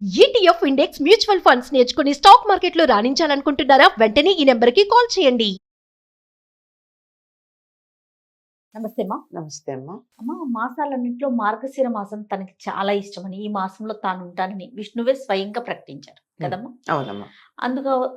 ETF index mutual funds నేర్చుకుని stock మార్కెట్లో రాణించాలనుకుంటున్నారా? వెంటనే ఈ నెంబర్కి కాల్ చేయండి. నమస్తే అమ్మా. నమస్తే అమ్మా. అమ్మ, మాసాలన్నింటిలో మార్గశిర మాసం తనకి చాలా ఇష్టమని, ఈ మాసంలో తాను ఉంటానని విష్ణువే స్వయంగా ప్రకటించారు కదమ్మా. అవునమ్మా.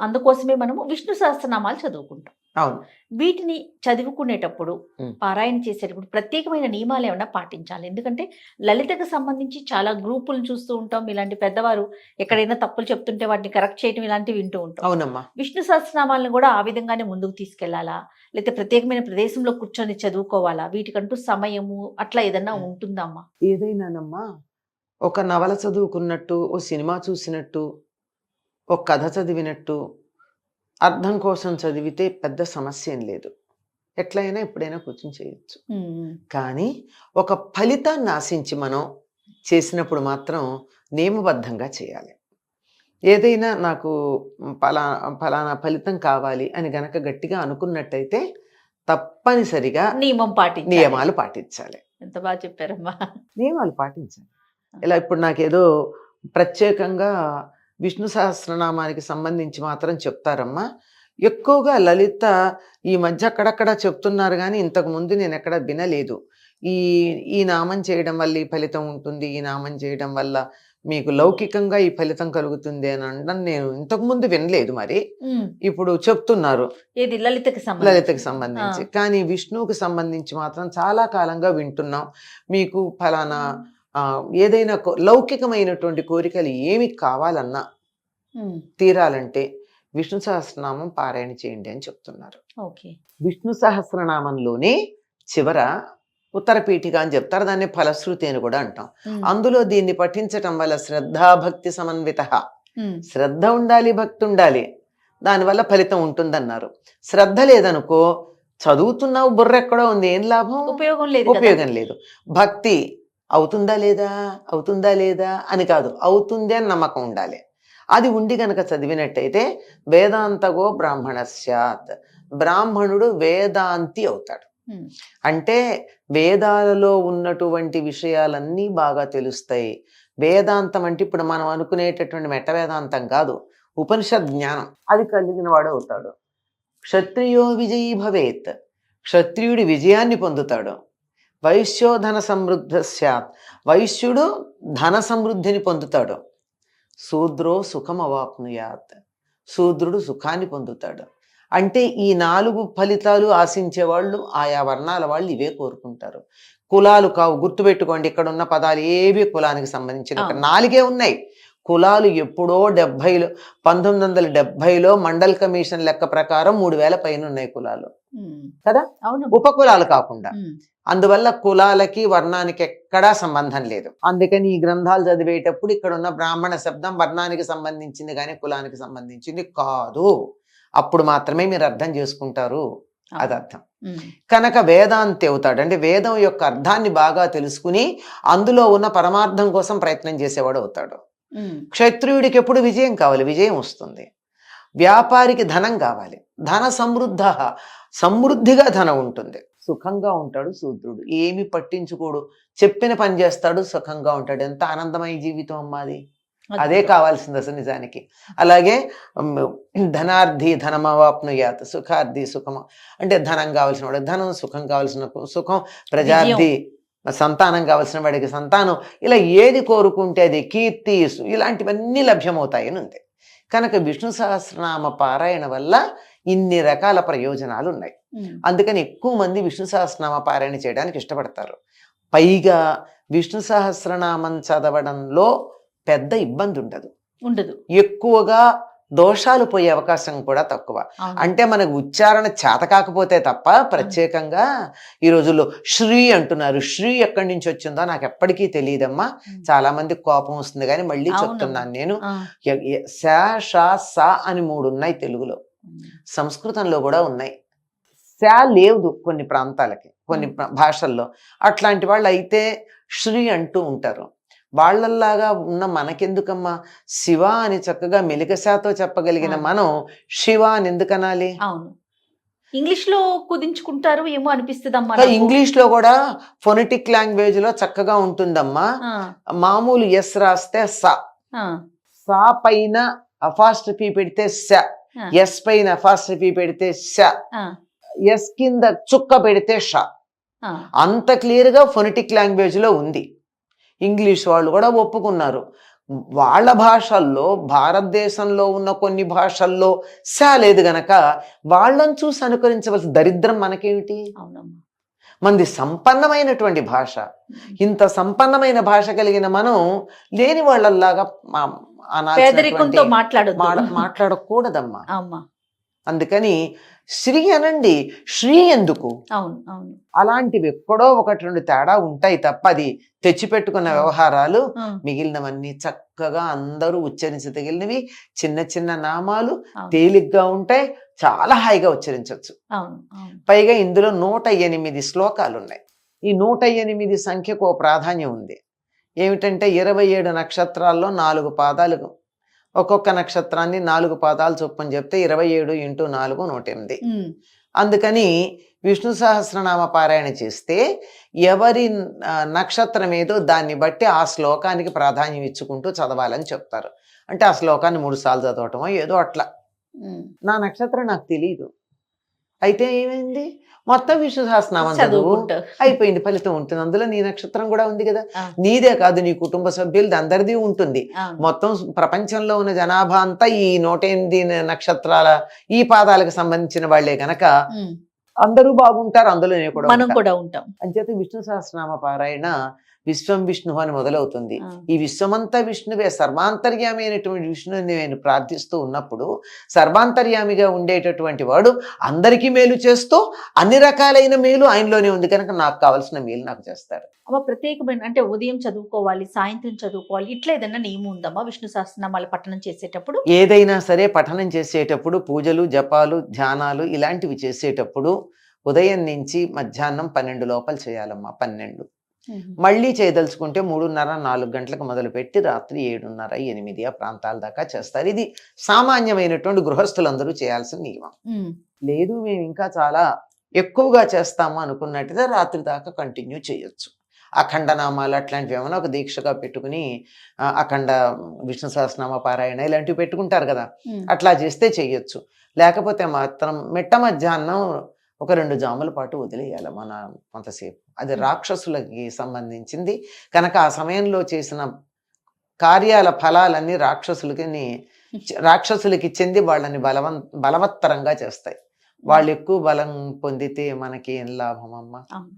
అందుకోసమే మనము విష్ణు సహస్రనామాలు చదువుకుంటాం. అవును. వీటిని చదువుకునేటప్పుడు, ఉమ్. పారాయణ చేసేటప్పుడు ప్రత్యేకమైన నియమాలు ఏమైనా పాటించాలి? ఎందుకంటే లలితకు సంబంధించి చాలా గ్రూపులను చూస్తూ ఉంటాం. ఇలాంటి పెద్దవారు ఎక్కడైనా తప్పులు చెప్తుంటే వాటిని కరెక్ట్ చేయడం ఇలాంటివి వింటూ ఉంటాం. అవునమ్మా. విష్ణు సహస్రనామాలను కూడా ఆ విధంగానే ముందుకు తీసుకెళ్లాలా, లేకపోతే ప్రత్యేకమైన ప్రదేశంలో కూర్చొని చదువుకోవాలా? వీటికంటూ సమయము అట్లా ఏదన్నా ఉంటుందమ్మా? ఏదైనానమ్మా, ఒక నవల చదువుకున్నట్టు, ఓ సినిమా చూసినట్టు, ఒక కథ చదివినట్టు అర్థం కోసం చదివితే పెద్ద సమస్య ఏం లేదు. ఎట్లయినా ఎప్పుడైనా కూర్చొని చేయొచ్చు. కానీ ఒక ఫలితాన్ని ఆశించి మనం చేసినప్పుడు మాత్రం నియమబద్ధంగా చేయాలి. ఏదైనా నాకు ఫలానా ఫలితం కావాలి అని గనక గట్టిగా అనుకున్నట్టయితే తప్పనిసరిగా నియమాలు పాటించాలి. ఎంత బాగా చెప్పారమ్మా. నియమాలు పాటించాలి. ఇలా ఇప్పుడు నాకేదో ప్రత్యేకంగా విష్ణు సహస్రనామానికి సంబంధించి మాత్రం చెప్తారమ్మా. ఎక్కువగా లలిత ఈ మధ్య అక్కడక్కడ చెప్తున్నారు, కానీ ఇంతకు ముందు నేను ఎక్కడ వినలేదు. ఈ నామం చేయడం వల్ల ఈ ఫలితం ఉంటుంది, ఈ నామం చేయడం వల్ల మీకు లౌకికంగా ఈ ఫలితం కలుగుతుంది అని అనడం నేను ఇంతకు ముందు వినలేదు. మరి ఇప్పుడు చెప్తున్నారు ఏది లలితకి సంబంధించి. కానీ విష్ణువుకి సంబంధించి మాత్రం చాలా కాలంగా వింటున్నాం. మీకు ఫలానా ఏదైనా లౌకికమైనటువంటి కోరికలు ఏమి కావాలన్నా తీరాలంటే విష్ణు సహస్రనామం పారాయణ చేయండి అని చెప్తున్నారు. విష్ణు సహస్రనామంలోనే చివర ఉత్తర పీఠిక అని చెప్తారు, దాన్ని ఫలశ్రుతి అని కూడా అంటాం. అందులో దీన్ని పఠించటం వల్ల శ్రద్ధాభక్తి సమన్విత, శ్రద్ధ ఉండాలి, భక్తి ఉండాలి, దానివల్ల ఫలితం ఉంటుందన్నారు. శ్రద్ధ లేదనుకో, చదువుతున్నావు, బుర్ర ఎక్కడో ఉంది, ఏం లాభం? ఉపయోగం లేదు. భక్తి అవుతుందా లేదా అని కాదు, అవుతుంది అని నమ్మకం ఉండాలి. అది ఉండి గనక చదివినట్టయితే వేదాంతగో బ్రాహ్మణస్యాత్, బ్రాహ్మణుడు వేదాంతి అవుతాడు. అంటే వేదాలలో ఉన్నటువంటి విషయాలన్నీ బాగా తెలుస్తాయి. వేదాంతం అంటే ఇప్పుడు మనం అనుకునేటటువంటి మెట్ట వేదాంతం కాదు, ఉపనిషద్ జ్ఞానం అది కలిగిన వాడు అవుతాడు. క్షత్రియో విజయీ భవేత్, క్షత్రియుడి విజయాన్ని పొందుతాడు. వైశ్యో ధన సమృద్ధ స్యాత్, వైశ్యుడు ధన సమృద్ధిని పొందుతాడు. శూద్రో సుఖం అవాప్నుయాత్, శూద్రుడు సుఖాన్ని పొందుతాడు. అంటే ఈ 4 ఫలితాలు ఆశించే వాళ్ళు, ఆయా వర్ణాల వాళ్ళు ఇవే కోరుకుంటారు. కులాలు కావు, గుర్తుపెట్టుకోండి. ఇక్కడ ఉన్న పదాలు ఏవి కులానికి సంబంధించిన 4 ఉన్నాయి. కులాలు ఎప్పుడో 1970లో మండల్ కమిషన్ లెక్క ప్రకారం 3000 పైన ఉన్నాయి కులాలు కదా, ఉపకులాలు కాకుండా. అందువల్ల కులాలకి వర్ణానికి ఎక్కడా సంబంధం లేదు. అందుకని ఈ గ్రంథాలు చదివేటప్పుడు ఇక్కడ ఉన్న బ్రాహ్మణ శబ్దం వర్ణానికి సంబంధించింది కానీ కులానికి సంబంధించింది కాదు. అప్పుడు మాత్రమే మీరు అర్థం చేసుకుంటారు, అది అర్థం. కనుక వేదాంతి అవుతాడు. అంటే వేదం యొక్క అర్థాన్ని బాగా తెలుసుకుని అందులో ఉన్న పరమార్థం కోసం ప్రయత్నం చేసేవాడు అవుతాడు. క్షత్రియుడికి ఎప్పుడు విజయం కావాలి, విజయం వస్తుంది. వ్యాపారికి ధనం కావాలి, ధన సమృద్ధ, సమృద్ధిగా ధనం ఉంటుంది. సుఖంగా ఉంటాడు శూద్రుడు, ఏమి పట్టించుకోడు, చెప్పిన పని చేస్తాడు, సుఖంగా ఉంటాడు. ఎంత ఆనందమయ జీవితం అమ్మాది, అదే కావాల్సింది అసలు నిజానికి. అలాగే ధనార్థి ధనమవాప్నుయాత్, సుఖార్థి సుఖము అంటే ధనం కావాల్సిన వాడు ధనం, సుఖం కావాల్సిన సుఖం, ప్రజార్థి సంతానం కావాల్సిన వాడికి సంతానం, ఇలా ఏది కోరుకుంటే అది, కీర్తి, ఇలాంటివన్నీ లభ్యమవుతాయని ఉంది. కనుక విష్ణు సహస్రనామ పారాయణ వల్ల ఇన్ని రకాల ప్రయోజనాలు ఉన్నాయి. అందుకని ఎక్కువ మంది విష్ణు సహస్రనామ పారాయణ చేయడానికి ఇష్టపడతారు. పైగా విష్ణు సహస్రనామం చదవడంలో పెద్ద ఇబ్బంది ఉండదు. ఎక్కువగా దోషాలు పోయే అవకాశం కూడా తక్కువ. అంటే మనకు ఉచ్చారణ చేత కాకపోతే తప్ప ప్రత్యేకంగా ఈ రోజుల్లో శ్రీ అంటున్నారు, శ్రీ ఎక్కడి నుంచి వచ్చిందో నాకు ఎప్పటికీ తెలియదమ్మా. చాలా మంది కోపం వస్తుంది, కానీ మళ్ళీ చెప్తున్నాను నేను, శ ష స అని 3 ఉన్నాయి తెలుగులో, సంస్కృతంలో కూడా ఉన్నాయి. శ లేదు కొన్ని ప్రాంతాలకి, కొన్ని భాషల్లో. అట్లాంటి వాళ్ళు అయితే శ్రీ అంటూ ఉంటారు. వాళ్ళల్లాగా ఉన్న మనకెందుకమ్మా, శివ అని చక్కగా మెలికశాతో చెప్పగలిగిన మనం శివ అని ఎందుకనాలి? ఇంగ్లీష్ లో కుదించుకుంటారు ఏమో అనిపిస్తుందమ్మా. ఇంగ్లీష్ లో కూడా ఫొనెటిక్ లాంగ్వేజ్ లో చక్కగా ఉంటుందమ్మా. మామూలు ఎస్ రాస్తే స, సా పైన అపాస్ట్రఫీ పెడితే స, ఆ. ఎస్ పైన అపాస్ట్రఫీ పెడితే స, ఆ, ఎస్ కింద చుక్క పెడితే ష. ఆ, అంత క్లియర్ గా ఫొనెటిక్ లాంగ్వేజ్ లో ఉంది. ఇంగ్లీష్ వాళ్ళు కూడా ఒప్పుకున్నారు. వాళ్ళ భాషల్లో, భారతదేశంలో ఉన్న కొన్ని భాషల్లో స లేదు గనక వాళ్ళని చూసి అనుకరించవలసిన దరిద్రం మనకేమిటి? అవునమ్మా. మనది సంపన్నమైనటువంటి భాష. ఇంత సంపన్నమైన భాష కలిగిన మనం లేని వాళ్ళలాగా పేదరికంతో మాట్లాడొద్దు. మాట్లాడకూడదమ్మా. అమ్మా. అందుకని శ్రీ అనండి, శ్రీ ఎందుకు? అవును, అవును. అలాంటివి ఎక్కడో ఒకటి రెండు తేడా ఉంటాయి తప్ప అది తెచ్చిపెట్టుకున్న వ్యవహారాలు ఆ, మిగిలినవన్నీ చక్కగా అందరూ ఉచ్చరించదగినవి. చిన్న చిన్న నామాలు అవును, తేలిగ్గా ఉంటాయి, చాలా హాయిగా ఉచ్చరించవచ్చు. అవును, అవును. పైగా ఇందులో 108 శ్లోకాలు ఉన్నాయి. ఈ 108 సంఖ్యకు ఓ ప్రాధాన్యం ఉంది. ఏమిటంటే 27 నక్షత్రాల్లో 4 పాదాలు, ఒక్కొక్క నక్షత్రాన్ని 4 పాదాలు చొప్పున చెప్తే 27 × 4 108. ఉమ్, అందుకని విష్ణు సహస్రనామ పారాయణ చేస్తే ఎవరి నక్షత్రం ఏదో దాన్ని బట్టి ఆ శ్లోకానికి ప్రాధాన్యం ఇచ్చుకుంటూ చదవాలని చెప్తారు. అంటే ఆ శ్లోకాన్ని 3 సార్లు చదవటమో ఏదో అట్లా. ఉమ్. నా నక్షత్రం నాకు తెలియదు, అయితే ఏమైంది, మొత్తం విష్ణు సహస్రనామం చదువు, చదువుకుంటా. అయిపోయింది, ఫలితం ఉంటుంది. అందులో నీ నక్షత్రం కూడా ఉంది కదా. ఆ. నీదే కాదు, నీ కుటుంబ సభ్యులది అందరిది ఉంటుంది. అవును. మొత్తం ప్రపంచంలో ఉన్న జనాభా అంతా ఈ 108 నక్షత్రాల ఈ పాదాలకు సంబంధించిన వాళ్లే గనక ఉమ్. అందరూ బాగుంటారు, అందులోనే కూడా మనం ఉంటారు. కూడా ఉంటాం. అంచేత విష్ణు సహస్రనామ పారాయణ విశ్వం విష్ణు అని మొదలవుతుంది. ఆ. ఈ విశ్వమంతా విష్ణువే, సర్వాంతర్యామి అయినటువంటి విష్ణుని నేను ప్రార్థిస్తూ ఉన్నప్పుడు సర్వాంతర్యామిగా ఉండేటటువంటి వాడు అందరికీ మేలు చేస్తూ అన్ని రకాలైన మేలు ఆయనలోనే ఉంది కనుక నాకు కావాల్సిన మేలు నాకు చేస్తారు. అమ్మ, ప్రత్యేకమైన అంటే ఉదయం చదువుకోవాలి, సాయంత్రం చదువుకోవాలి, ఇట్లా ఏదైనా నియమం ఉందమ్మా విష్ణు సహస్రనామాలు పఠనం చేసేటప్పుడు? ఏదైనా సరే పఠనం చేసేటప్పుడు పూజలు, జపాలు, ధ్యానాలు ఇలాంటివి చేసేటప్పుడు ఉదయం నుంచి మధ్యాహ్నం 12 లోపల చేయాలమ్మా. 12 మళ్ళీ చేయదలుచుకుంటే 3:30, 4 గంటలకు మొదలుపెట్టి రాత్రి 7:30, 8 ఆ ప్రాంతాల దాకా చేస్తారు. ఇది సామాన్యమైనటువంటి గృహస్థులందరూ చేయాల్సిన నియమం. ఉమ్. లేదు మేము ఇంకా చాలా ఎక్కువగా చేస్తాము అనుకున్నట్టుగా రాత్రి దాకా కంటిన్యూ చేయొచ్చు. అఖండ నామాలు అట్లాంటివి ఏమైనా ఒక దీక్షగా పెట్టుకుని అఖండ విష్ణు సహస్రనామ పారాయణ ఇలాంటివి పెట్టుకుంటారు కదా, ఉమ్. అట్లా చేస్తే చెయ్యొచ్చు. లేకపోతే మాత్రం మిట్ట మధ్యాహ్నం ఒక 2 జాముల పాటు వదిలేయాలి మన కొంతసేపు. అది రాక్షసులకి సంబంధించింది కనుక ఆ సమయంలో చేసిన కార్యాల ఫలాలన్నీ రాక్షసులకి చెంది వాళ్ళని బలవత్తరంగా చేస్తాయి. వాళ్ళు ఎక్కువ బలం పొందితే మనకి ఏం లాభం అమ్మా. అవును.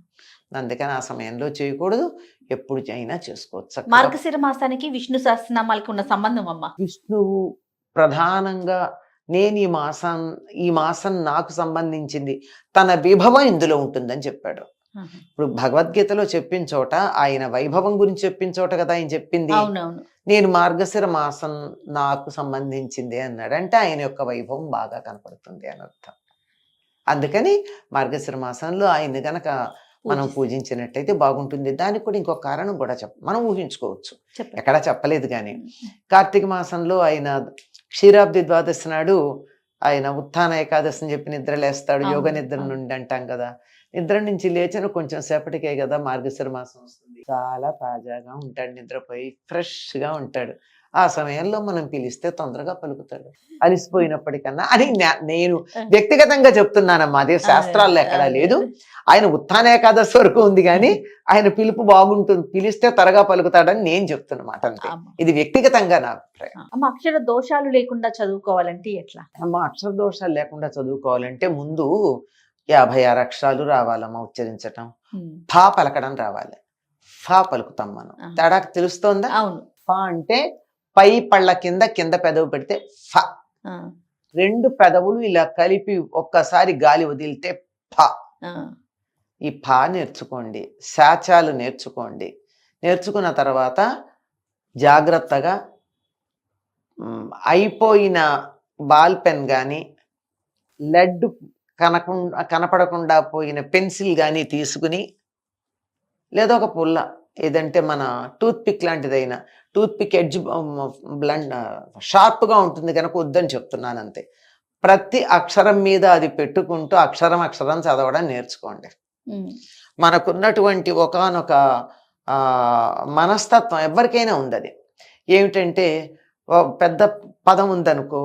అందుకని ఆ సమయంలో చేయకూడదు, ఎప్పుడు అయినా చేసుకోవచ్చు. మార్గశిర మాసానికి విష్ణు సహస్రనామాలకి ఉన్న సంబంధం అమ్మా? విష్ణువు ప్రధానంగా నేను ఈ మాసం నాకు సంబంధించింది, తన విభవం ఇందులో ఉంటుందని చెప్పాడు. ఇప్పుడు భగవద్గీతలో చెప్పిన చోట ఆయన వైభవం గురించి చెప్పిన చోట కదా ఆయన చెప్పింది. అవునవును. నేను మార్గశిర మాసం నాకు సంబంధించింది అన్నాడు అంటే ఆయన యొక్క వైభవం బాగా కనపడుతుంది అని అర్థం. అందుకని మార్గశిర మాసంలో ఆయన్ని గనక మనం పూజించినట్టయితే బాగుంటుంది. దానికి కూడా ఇంకొక కారణం కూడా మనం ఊహించుకోవచ్చు, ఎక్కడా చెప్పలేదు. కానీ కార్తీక మాసంలో ఆయన క్షీరాబ్ది ద్వాదశి నాడు ఆయన ఉత్థాన ఏకాదశి అని చెప్పి నిద్రలేస్తాడు. యోగ నిద్ర నుండి అంటాం కదా, నిద్ర నుంచి లేచిన కొంచెం సేపటికే కదా మార్గశిర మాసం వస్తుంది. చాలా తాజాగా ఉంటాడు, నిద్రపోయి ఫ్రెష్గా ఉంటాడు. ఆ సమయంలో మనం పిలిస్తే తొందరగా పలుకుతాడు, అలిసిపోయినప్పటికన్నా. అని నేను వ్యక్తిగతంగా చెప్తున్నానమ్మా, అదే శాస్త్రాల్లో ఎక్కడా లేదు. ఆయన ఉత్థాన ఏకాదశి వరకు ఉంది కానీ ఆయన పిలుపు బాగుంటుంది, పిలిస్తే త్వరగా పలుకుతాడని నేను చెప్తున్నమాట. అంతే, ఇది వ్యక్తిగతంగా నా అభిప్రాయం. అమ్మ, అక్షర దోషాలు లేకుండా చదువుకోవాలంటే ఎట్లా అమ్మా? అక్షర దోషాలు లేకుండా చదువుకోవాలంటే ముందు 56 అక్షరాలు రావాలమ్మా ఉచ్చరించటం. ఫా పలకడం రావాలి. ఫా పలుకుతాం మనం, తేడా తెలుస్తోందా? అవును. ఫా అంటే పై పళ్ళ కింద పెదవి పెడితే ఫ. 2 పెదవులు ఇలా కలిపి ఒక్కసారి గాలి వదిలితే ఫ. ఈ ఫా నేర్చుకోండి, శాచాలు నేర్చుకోండి. నేర్చుకున్న తర్వాత జాగ్రత్తగా అయిపోయిన బాల్ పెన్ కానీ, లెడ్ కనపడకుండా పోయిన పెన్సిల్ కానీ తీసుకుని, లేదా ఒక పుల్ల ఏదంటే మన టూత్ పిక్ లాంటిదైనా, టూత్ పిక్ ఎడ్జ్ షార్ప్గా ఉంటుంది కనుక వద్దని చెప్తున్నాను అంతే. ప్రతి అక్షరం మీద అది పెట్టుకుంటూ అక్షరం చదవడం నేర్చుకోండి. మనకున్నటువంటి ఒకానొక మనస్తత్వం ఎవరికైనా ఉంది. అది ఏమిటంటే ఓ పెద్ద పదం ఉందనుకో,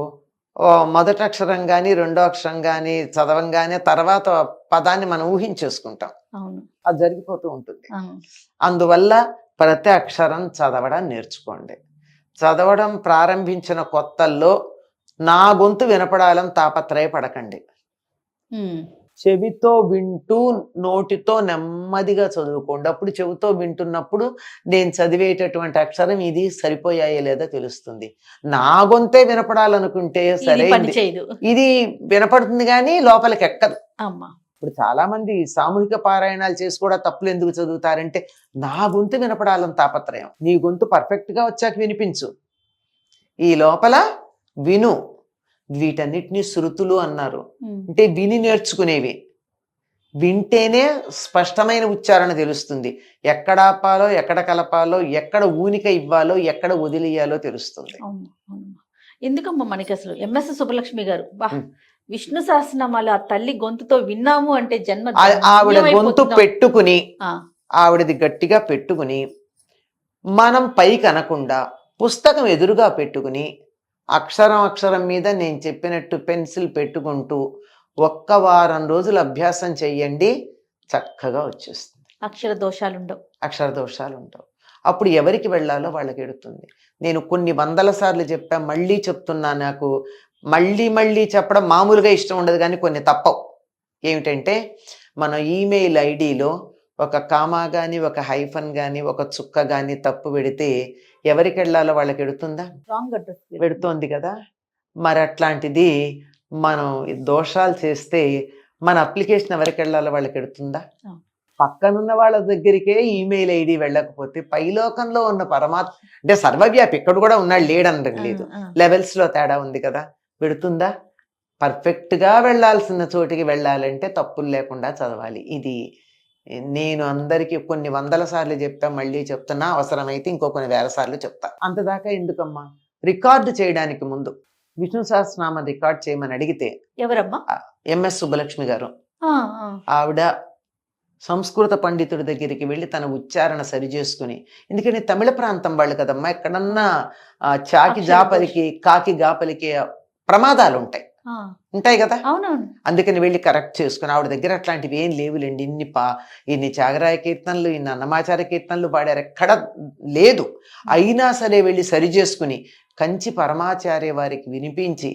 ఓ మొదటి అక్షరం కానీ రెండో అక్షరం కానీ చదవంగానే తర్వాత పదాన్ని మనం ఊహించేసుకుంటాం. అవును. అది జరిగిపోతూ ఉంటుంది. ఆ. అందువల్ల ప్రతి అక్షరం చదవడం నేర్చుకోండి. చదవడం ప్రారంభించిన కొత్తల్లో నా గొంతు వినపడాలని తాపత్రయపడకండి. చెవితో వింటూ నోటితో నెమ్మదిగా చదువుకోండి. అప్పుడు చెవితో వింటున్నప్పుడు నేను చదివేటటువంటి అక్షరం ఇది సరిపోయాయో లేదో తెలుస్తుంది. నా గొంతే వినపడాలనుకుంటే సరే, ఇది వినపడుతుంది కానీ లోపలికి ఎక్కదు. ఇప్పుడు చాలా మంది సామూహిక పారాయణాలు చేసి కూడా తప్పులు ఎందుకు చదువుతారంటే నా గొంతు వినపడాలని తాపత్రయం. నీ గొంతు పర్ఫెక్ట్ గా వచ్చాక వినిపించు, ఈ లోపల విను. వీటన్నిటినీ శృతులు అన్నారు. అంటే విని నేర్చుకునేవి. వింటేనే స్పష్టమైన ఉచ్చారణ తెలుస్తుంది. ఎక్కడ ఆపాలో, ఎక్కడ కలపాలో, ఎక్కడ ఊనిక ఇవ్వాలో, ఎక్కడ వదిలేయాలో తెలుస్తుంది. ఎందుకమ్మా మనకి అసలు ఎంఎస్ సుబ్బలక్ష్మి గారు విష్ణు సహస్రనామాలు ఆ తల్లి గొంతుతో విన్నాము అంటే జన్మ ఆవిడ గొంతు పెట్టుకుని, ఆవిడది గట్టిగా పెట్టుకుని, మనం పైకి అనకుండా పుస్తకం ఎదురుగా పెట్టుకుని అక్షరం అక్షరం మీద నేను చెప్పినట్టు పెన్సిల్ పెట్టుకుంటూ ఒక్క వారం రోజులు అభ్యాసం చెయ్యండి, చక్కగా వచ్చేస్తుంది. అక్షర దోషాలు ఉండవు. అప్పుడు ఎవరికి వెళ్ళాలో వాళ్ళకి ఎడుతుంది. నేను కొన్ని వందల సార్లు చెప్పా, మళ్ళీ చెప్తున్నా. నాకు మళ్ళీ చెప్పడం మామూలుగా ఇష్టం ఉండదు, కానీ కొన్ని తప్పవు. ఏమిటంటే మన ఈమెయిల్ ఐడిలో ఒక కామా కానీ, ఒక హైఫన్ కానీ, ఒక చుక్క కానీ తప్పు పెడితే ఎవరికి వెళ్ళాలో వాళ్ళకి ఎడుతుందా? పెడుతోంది కదా. మరి అట్లాంటిది మనం దోషాలు చేస్తే మన అప్లికేషన్ ఎవరికి వెళ్ళాలో వాళ్ళకి ఎడుతుందా? పక్కనున్న వాళ్ళ దగ్గరికే ఈమెయిల్ ఐడి వెళ్ళకపోతే పైలోకంలో ఉన్న పరమాత్మ అంటే సర్వవ్యాపి ఇక్కడ కూడా ఉన్నాడు, లేడనడం లేదు, లెవెల్స్ లో తేడా ఉంది కదా. పెడుతుందా? పర్ఫెక్ట్ గా వెళ్ళాల్సిన చోటికి వెళ్ళాలంటే తప్పులు లేకుండా చదవాలి. ఇది నేను అందరికీ కొన్ని వందల సార్లు చెప్తా, మళ్ళీ చెప్తున్నా, అవసరమైతే ఇంకో కొన్ని వేల సార్లు చెప్తా. అంతదాకా ఎందుకమ్మా? రికార్డు చేయడానికి ముందు విష్ణు సహస్రనామం రికార్డ్ చేయమని అడిగితే ఎవరమ్మా? ఎంఎస్ సుబ్బలక్ష్మి గారు. ఆవిడ సంస్కృత పండితుడి దగ్గరికి వెళ్ళి తన ఉచ్చారణ సరి చేసుకుని, ఎందుకంటే తమిళ ప్రాంతం వాళ్ళు కదమ్మా, ఎక్కడన్నా చాకి జాపలికి కాకి గాపలికి ప్రమాదాలు ఉంటాయి కదా. అందుకని వెళ్ళి కరెక్ట్ చేసుకుని, ఆవిడ దగ్గర అట్లాంటివి ఏం లేవులేండి. ఇన్ని త్యాగరాయ కీర్తనలు, ఇన్ని అన్నమాచార్య కీర్తనలు పాడారు, ఎక్కడ లేదు. అయినా సరే వెళ్ళి సరి చేసుకుని కంచి పరమాచార్య వారికి వినిపించి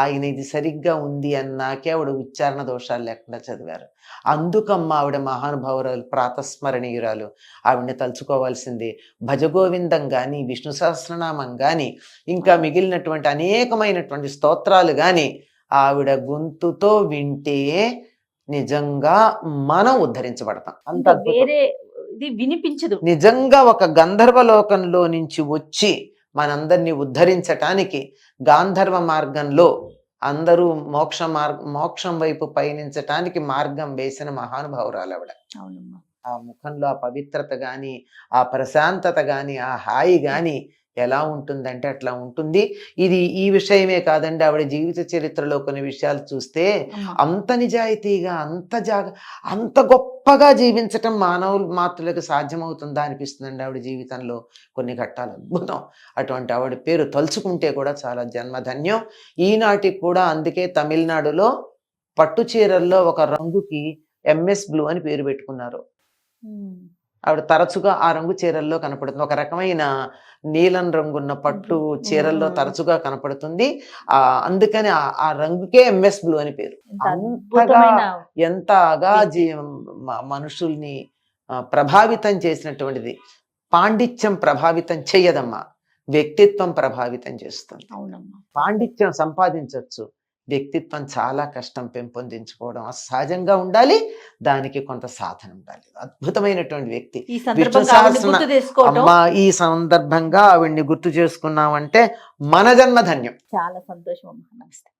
ఆయన ఇది సరిగ్గా ఉంది అన్నాకే ఆవిడ ఉచ్చారణ దోషాలు లేకుండా చదివారు. అందుకమ్మ ఆవిడ మహానుభావురాలు, ప్రాతస్మరణీయురాలు. ఆవిడని తలుచుకోవాల్సిందే. భజగోవిందం కానీ, విష్ణు సహస్రనామం కానీ, ఇంకా మిగిలినటువంటి అనేకమైనటువంటి స్తోత్రాలు కానీ ఆవిడ గొంతుతో వింటే నిజంగా మనం ఉద్ధరించబడతాం. అంత వినిపించదు. నిజంగా ఒక గంధర్వలోకంలో నుంచి వచ్చి మనందరినీ ఉద్ధరించటానికి గాంధర్వ మార్గంలో అందరూ మోక్షం వైపు పయనించటానికి మార్గం వేసిన మహానుభావురాలు ఆవిడ. ఆ ముఖంలో ఆ పవిత్రత గాని, ఆ ప్రశాంతత గాని, ఆ హాయి గాని ఎలా ఉంటుందంటే అట్లా ఉంటుంది. ఇది ఈ విషయమే కాదండి, ఆవిడ జీవిత చరిత్రలో కొన్ని విషయాలు చూస్తే అంత నిజాయితీగా, అంత గొప్పగా జీవించటం మాతృలకు సాధ్యమవుతుందా అనిపిస్తుందండి. ఆవిడ జీవితంలో కొన్ని ఘట్టాలు అద్భుతం. అటువంటి ఆవిడ పేరు తలుచుకుంటే కూడా చాలా జన్మధన్యం. ఈనాటికి కూడా అందుకే తమిళనాడులో పట్టు చీరల్లో ఒక రంగుకి ఎంఎస్ బ్లూ అని పేరు పెట్టుకున్నారు. ఆవిడ తరచుగా ఆ రంగు చీరల్లో కనపడుతుంది. ఒక రకమైన నీలం రంగున్న పట్టు చీరల్లో తరచుగా కనపడుతుంది. అందుకని ఆ రంగుకే ఎంఎస్ బ్లూ అని పేరు. ఎంతగా మనుషుల్ని ప్రభావితం చేసినటువంటిది. పాండిత్యం ప్రభావితం చెయ్యదమ్మా, వ్యక్తిత్వం ప్రభావితం చేస్తుంది. పాండిత్యం సంపాదించవచ్చు, వ్యక్తిత్వం చాలా కష్టం పెంపొందించుకోవడం. సహజంగా ఉండాలి, దానికి కొంత సాధన ఉండాలి. అద్భుతమైనటువంటి వ్యక్తి. ఈ సందర్భంగా ఆవిడ్ని గుర్తు చేసుకున్నామంటే మన జన్మధన్యం. చాలా సంతోషం. నమస్తే.